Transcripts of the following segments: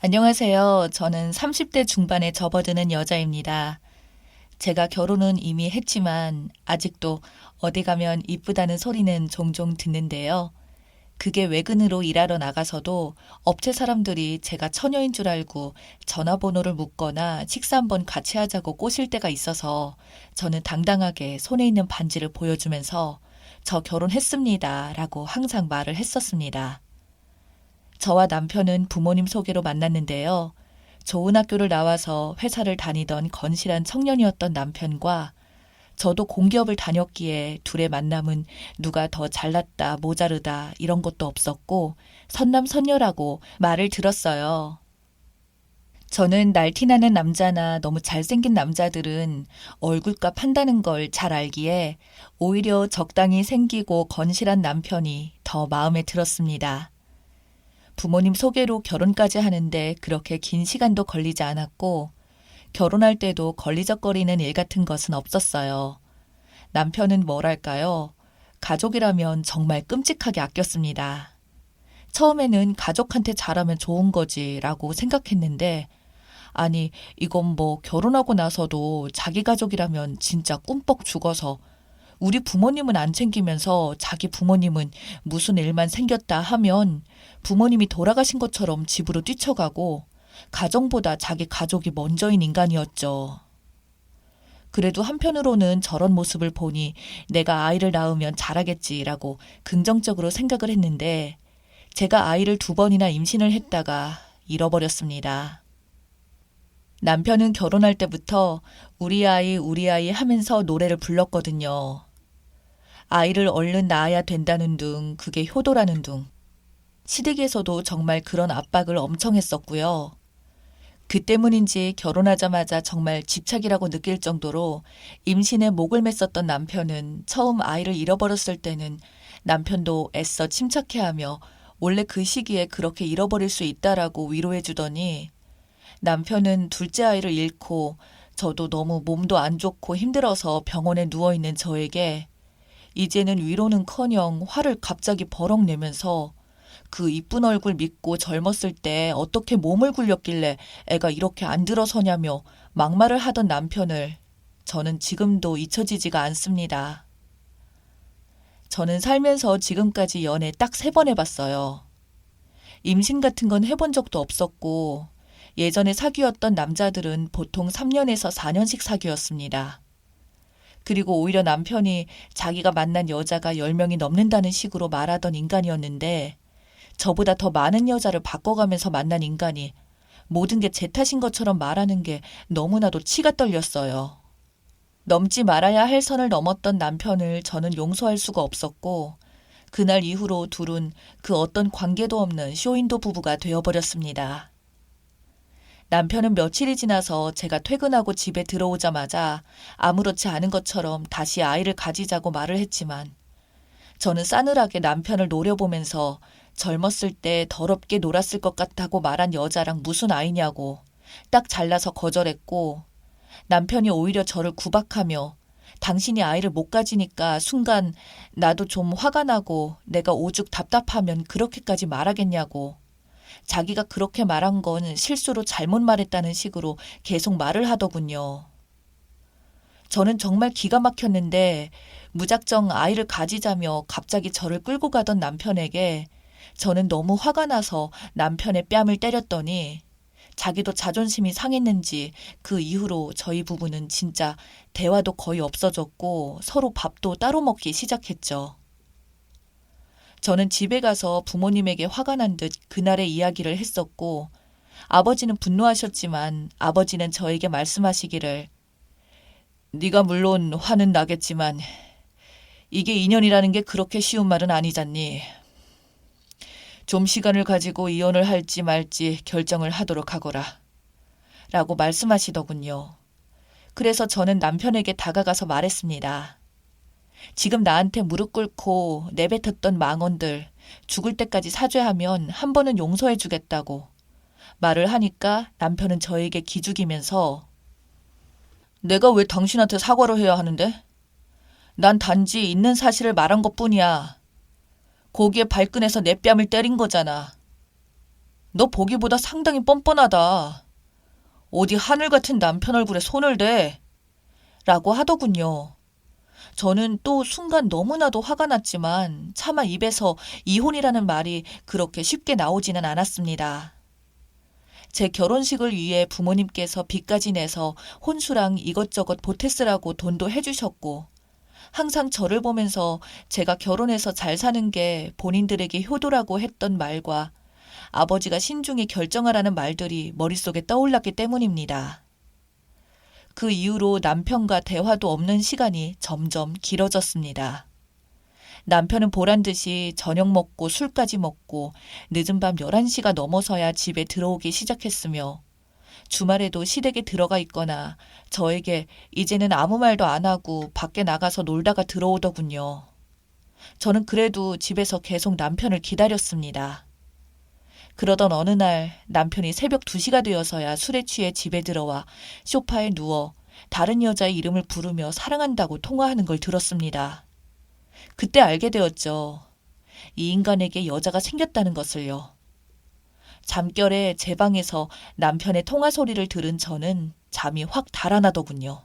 안녕하세요. 저는 30대 중반에 접어드는 여자입니다. 제가 결혼은 이미 했지만 아직도 어디 가면 이쁘다는 소리는 종종 듣는데요. 그게 외근으로 일하러 나가서도 업체 사람들이 제가 처녀인 줄 알고 전화번호를 묻거나 식사 한번 같이 하자고 꼬실 때가 있어서 저는 당당하게 손에 있는 반지를 보여주면서 저 결혼했습니다 라고 항상 말을 했었습니다. 저와 남편은 부모님 소개로 만났는데요. 좋은 학교를 나와서 회사를 다니던 건실한 청년이었던 남편과 저도 공기업을 다녔기에 둘의 만남은 누가 더 잘났다, 모자르다 이런 것도 없었고 선남선녀라고 말을 들었어요. 저는 날티나는 남자나 너무 잘생긴 남자들은 얼굴값 한다는 걸 잘 알기에 오히려 적당히 생기고 건실한 남편이 더 마음에 들었습니다. 부모님 소개로 결혼까지 하는데 그렇게 긴 시간도 걸리지 않았고 결혼할 때도 걸리적거리는 일 같은 것은 없었어요. 남편은 뭐랄까요? 가족이라면 정말 끔찍하게 아꼈습니다. 처음에는 가족한테 잘하면 좋은 거지라고 생각했는데 아니 이건 뭐 결혼하고 나서도 자기 가족이라면 진짜 꿈뻑 죽어서 우리 부모님은 안 챙기면서 자기 부모님은 무슨 일만 생겼다 하면 부모님이 돌아가신 것처럼 집으로 뛰쳐가고 가정보다 자기 가족이 먼저인 인간이었죠. 그래도 한편으로는 저런 모습을 보니 내가 아이를 낳으면 잘하겠지라고 긍정적으로 생각을 했는데 제가 아이를 2번이나 임신을 했다가 잃어버렸습니다. 남편은 결혼할 때부터 우리 아이 하면서 노래를 불렀거든요. 아이를 얼른 낳아야 된다는 둥, 그게 효도라는 둥. 시댁에서도 정말 그런 압박을 엄청 했었고요. 그 때문인지 결혼하자마자 정말 집착이라고 느낄 정도로 임신에 목을 맸었던 남편은 처음 아이를 잃어버렸을 때는 남편도 애써 침착해하며 원래 그 시기에 그렇게 잃어버릴 수 있다라고 위로해 주더니 남편은 둘째 아이를 잃고 저도 너무 몸도 안 좋고 힘들어서 병원에 누워있는 저에게 이제는 위로는커녕 화를 갑자기 버럭 내면서 그 이쁜 얼굴 믿고 젊었을 때 어떻게 몸을 굴렸길래 애가 이렇게 안 들어서냐며 막말을 하던 남편을 저는 지금도 잊혀지지가 않습니다. 저는 살면서 지금까지 연애 딱 3번 해봤어요. 임신 같은 건 해본 적도 없었고 예전에 사귀었던 남자들은 보통 3년에서 4년씩 사귀었습니다. 그리고 오히려 남편이 자기가 만난 여자가 10명이 넘는다는 식으로 말하던 인간이었는데 저보다 더 많은 여자를 바꿔가면서 만난 인간이 모든 게 제 탓인 것처럼 말하는 게 너무나도 치가 떨렸어요. 넘지 말아야 할 선을 넘었던 남편을 저는 용서할 수가 없었고 그날 이후로 둘은 그 어떤 관계도 없는 쇼윈도 부부가 되어버렸습니다. 남편은 며칠이 지나서 제가 퇴근하고 집에 들어오자마자 아무렇지 않은 것처럼 다시 아이를 가지자고 말을 했지만 저는 싸늘하게 남편을 노려보면서 젊었을 때 더럽게 놀았을 것 같다고 말한 여자랑 무슨 아이냐고 딱 잘라서 거절했고 남편이 오히려 저를 구박하며 당신이 아이를 못 가지니까 순간 나도 좀 화가 나고 내가 오죽 답답하면 그렇게까지 말하겠냐고 자기가 그렇게 말한 건 실수로 잘못 말했다는 식으로 계속 말을 하더군요. 저는 정말 기가 막혔는데 무작정 아이를 가지자며 갑자기 저를 끌고 가던 남편에게 저는 너무 화가 나서 남편의 뺨을 때렸더니 자기도 자존심이 상했는지 그 이후로 저희 부부는 진짜 대화도 거의 없어졌고 서로 밥도 따로 먹기 시작했죠. 저는 집에 가서 부모님에게 화가 난 듯 그날의 이야기를 했었고 아버지는 분노하셨지만 아버지는 저에게 말씀하시기를 네가 물론 화는 나겠지만 이게 인연이라는 게 그렇게 쉬운 말은 아니잖니. 좀 시간을 가지고 이혼을 할지 말지 결정을 하도록 하거라. 라고 말씀하시더군요. 그래서 저는 남편에게 다가가서 말했습니다. 지금 나한테 무릎 꿇고 내뱉었던 망언들 죽을 때까지 사죄하면 한 번은 용서해 주겠다고 말을 하니까 남편은 저에게 기죽이면서 내가 왜 당신한테 사과를 해야 하는데? 난 단지 있는 사실을 말한 것뿐이야. 거기에 발끈해서 내 뺨을 때린 거잖아. 너 보기보다 상당히 뻔뻔하다. 어디 하늘 같은 남편 얼굴에 손을 대? 라고 하더군요. 저는 또 순간 너무나도 화가 났지만 차마 입에서 이혼이라는 말이 그렇게 쉽게 나오지는 않았습니다. 제 결혼식을 위해 부모님께서 빚까지 내서 혼수랑 이것저것 보태 쓰라고 돈도 해주셨고 항상 저를 보면서 제가 결혼해서 잘 사는 게 본인들에게 효도라고 했던 말과 아버지가 신중히 결정하라는 말들이 머릿속에 떠올랐기 때문입니다. 그 이후로 남편과 대화도 없는 시간이 점점 길어졌습니다. 남편은 보란 듯이 저녁 먹고 술까지 먹고 늦은 밤 11시가 넘어서야 집에 들어오기 시작했으며 주말에도 시댁에 들어가 있거나 저에게 이제는 아무 말도 안 하고 밖에 나가서 놀다가 들어오더군요. 저는 그래도 집에서 계속 남편을 기다렸습니다. 그러던 어느 날 남편이 새벽 2시가 되어서야 술에 취해 집에 들어와 소파에 누워 다른 여자의 이름을 부르며 사랑한다고 통화하는 걸 들었습니다. 그때 알게 되었죠. 이 인간에게 여자가 생겼다는 것을요. 잠결에 제 방에서 남편의 통화 소리를 들은 저는 잠이 확 달아나더군요.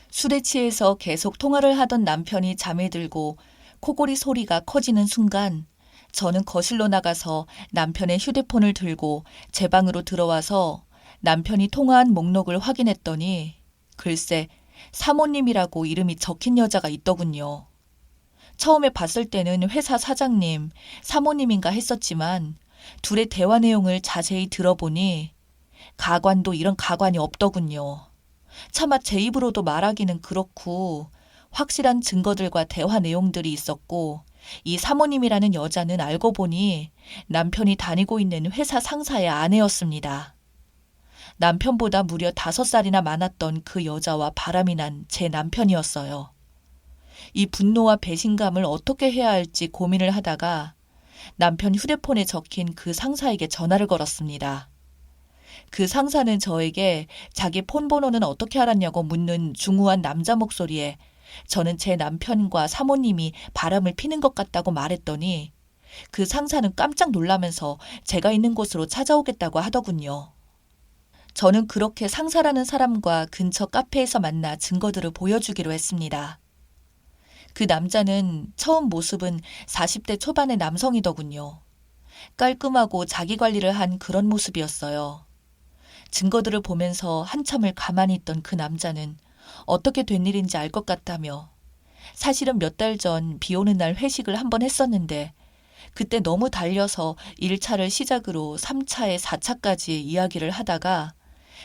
술에 취해서 계속 통화를 하던 남편이 잠에 들고 코골이 소리가 커지는 순간 저는 거실로 나가서 남편의 휴대폰을 들고 제 방으로 들어와서 남편이 통화한 목록을 확인했더니 글쎄 사모님이라고 이름이 적힌 여자가 있더군요. 처음에 봤을 때는 회사 사장님, 사모님인가 했었지만 둘의 대화 내용을 자세히 들어보니 가관도 이런 가관이 없더군요. 차마 제 입으로도 말하기는 그렇고 확실한 증거들과 대화 내용들이 있었고 이 사모님이라는 여자는 알고 보니 남편이 다니고 있는 회사 상사의 아내였습니다. 남편보다 무려 5살이나 많았던 그 여자와 바람이 난 제 남편이었어요. 이 분노와 배신감을 어떻게 해야 할지 고민을 하다가 남편 휴대폰에 적힌 그 상사에게 전화를 걸었습니다. 그 상사는 저에게 자기 폰 번호는 어떻게 알았냐고 묻는 중후한 남자 목소리에 저는 제 남편과 사모님이 바람을 피는 것 같다고 말했더니 그 상사는 깜짝 놀라면서 제가 있는 곳으로 찾아오겠다고 하더군요. 저는 그렇게 상사라는 사람과 근처 카페에서 만나 증거들을 보여주기로 했습니다. 그 남자는 처음 모습은 40대 초반의 남성이더군요. 깔끔하고 자기 관리를 한 그런 모습이었어요. 증거들을 보면서 한참을 가만히 있던 그 남자는 어떻게 된 일인지 알 것 같다며 사실은 몇 달 전 비 오는 날 회식을 한번 했었는데 그때 너무 달려서 1차를 시작으로 3차에 4차까지 이야기를 하다가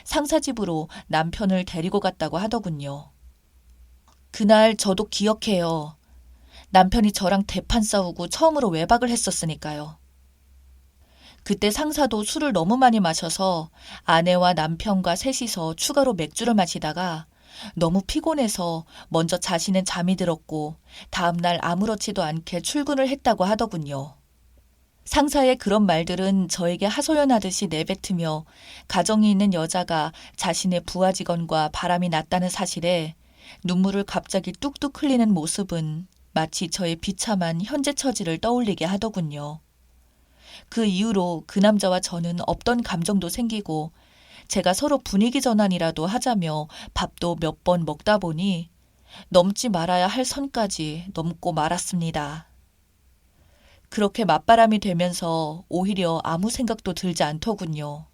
상사 집으로 남편을 데리고 갔다고 하더군요. 그날 저도 기억해요. 남편이 저랑 대판 싸우고 처음으로 외박을 했었으니까요. 그때 상사도 술을 너무 많이 마셔서 아내와 남편과 셋이서 추가로 맥주를 마시다가 너무 피곤해서 먼저 자신은 잠이 들었고 다음날 아무렇지도 않게 출근을 했다고 하더군요. 상사의 그런 말들은 저에게 하소연하듯이 내뱉으며 가정이 있는 여자가 자신의 부하 직원과 바람이 났다는 사실에 눈물을 갑자기 뚝뚝 흘리는 모습은 마치 저의 비참한 현재 처지를 떠올리게 하더군요. 그 이후로 그 남자와 저는 없던 감정도 생기고 제가 서로 분위기 전환이라도 하자며 밥도 몇 번 먹다 보니 넘지 말아야 할 선까지 넘고 말았습니다. 그렇게 맞바람이 되면서 오히려 아무 생각도 들지 않더군요.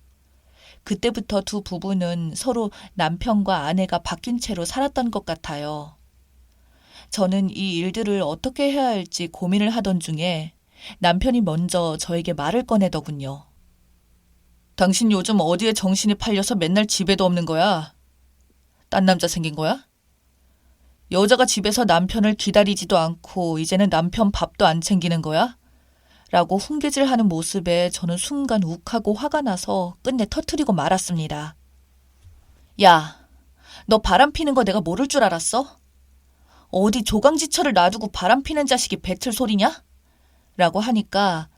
그때부터 두 부부는 서로 남편과 아내가 바뀐 채로 살았던 것 같아요. 저는 이 일들을 어떻게 해야 할지 고민을 하던 중에 남편이 먼저 저에게 말을 꺼내더군요. 당신 요즘 어디에 정신이 팔려서 맨날 집에도 없는 거야? 딴 남자 생긴 거야? 여자가 집에서 남편을 기다리지도 않고 이제는 남편 밥도 안 챙기는 거야? 라고 훈계질하는 모습에 저는 순간 욱하고 화가 나서 끝내 터뜨리고 말았습니다. 야, 너 바람 피는 거 내가 모를 줄 알았어? 어디 조강지처를 놔두고 바람 피는 자식이 뱉을 소리냐? 라고 하니까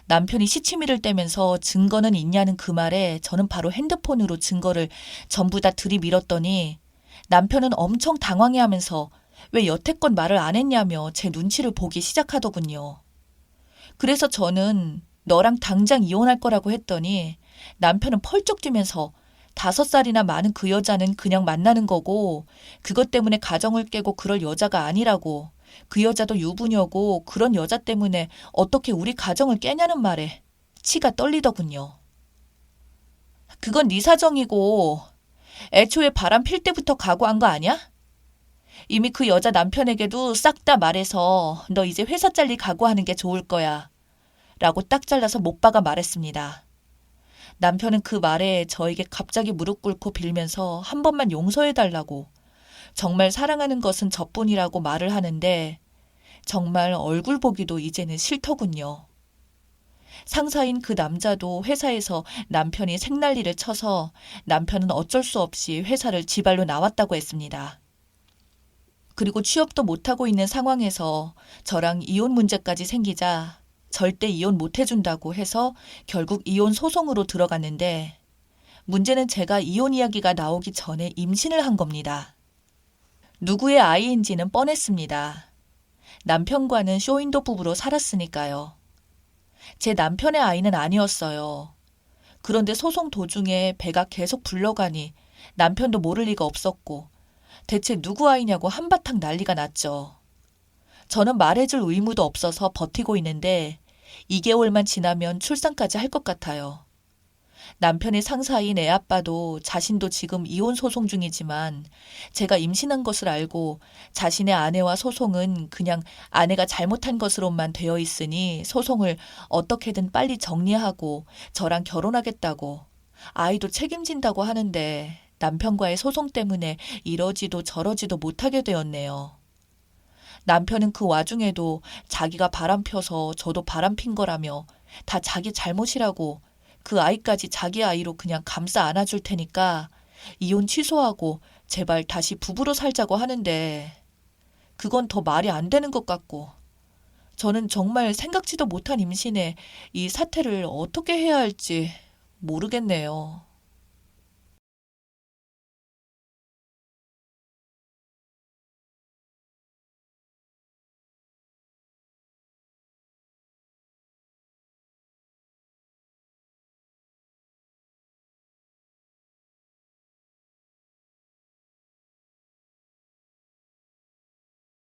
남편이 시치미를 떼면서 증거는 있냐는 그 말에 저는 바로 핸드폰으로 증거를 전부 다 들이밀었더니 남편은 엄청 당황해하면서 왜 여태껏 말을 안 했냐며 제 눈치를 보기 시작하더군요. 그래서 저는 너랑 당장 이혼할 거라고 했더니 남편은 펄쩍 뛰면서 5살이나 많은 그 여자는 그냥 만나는 거고 그것 때문에 가정을 깨고 그럴 여자가 아니라고 그 여자도 유부녀고 그런 여자 때문에 어떻게 우리 가정을 깨냐는 말에 치가 떨리더군요. 그건 네 사정이고 애초에 바람 필 때부터 각오한 거 아니야? 이미 그 여자 남편에게도 싹 다 말해서 너 이제 회사 잘릴 각오하는 게 좋을 거야. 라고 딱 잘라서 못 박아 말했습니다. 남편은 그 말에 저에게 갑자기 무릎 꿇고 빌면서 한 번만 용서해달라고 정말 사랑하는 것은 저뿐이라고 말을 하는데 정말 얼굴 보기도 이제는 싫더군요. 상사인 그 남자도 회사에서 남편이 생난리를 쳐서 남편은 어쩔 수 없이 회사를 지발로 나왔다고 했습니다. 그리고 취업도 못하고 있는 상황에서 저랑 이혼 문제까지 생기자 절대 이혼 못 해준다고 해서 결국 이혼 소송으로 들어갔는데 문제는 제가 이혼 이야기가 나오기 전에 임신을 한 겁니다. 누구의 아이인지는 뻔했습니다. 남편과는 쇼윈도 부부로 살았으니까요. 제 남편의 아이는 아니었어요. 그런데 소송 도중에 배가 계속 불러가니 남편도 모를 리가 없었고 대체 누구 아이냐고 한바탕 난리가 났죠. 저는 말해줄 의무도 없어서 버티고 있는데 2개월만 지나면 출산까지 할 것 같아요. 남편의 상사인 애아빠도 자신도 지금 이혼 소송 중이지만 제가 임신한 것을 알고 자신의 아내와 소송은 그냥 아내가 잘못한 것으로만 되어 있으니 소송을 어떻게든 빨리 정리하고 저랑 결혼하겠다고 아이도 책임진다고 하는데 남편과의 소송 때문에 이러지도 저러지도 못하게 되었네요. 남편은 그 와중에도 자기가 바람 펴서 저도 바람 핀 거라며 다 자기 잘못이라고 그 아이까지 자기 아이로 그냥 감싸 안아줄 테니까 이혼 취소하고 제발 다시 부부로 살자고 하는데 그건 더 말이 안 되는 것 같고 저는 정말 생각지도 못한 임신에 이 사태를 어떻게 해야 할지 모르겠네요.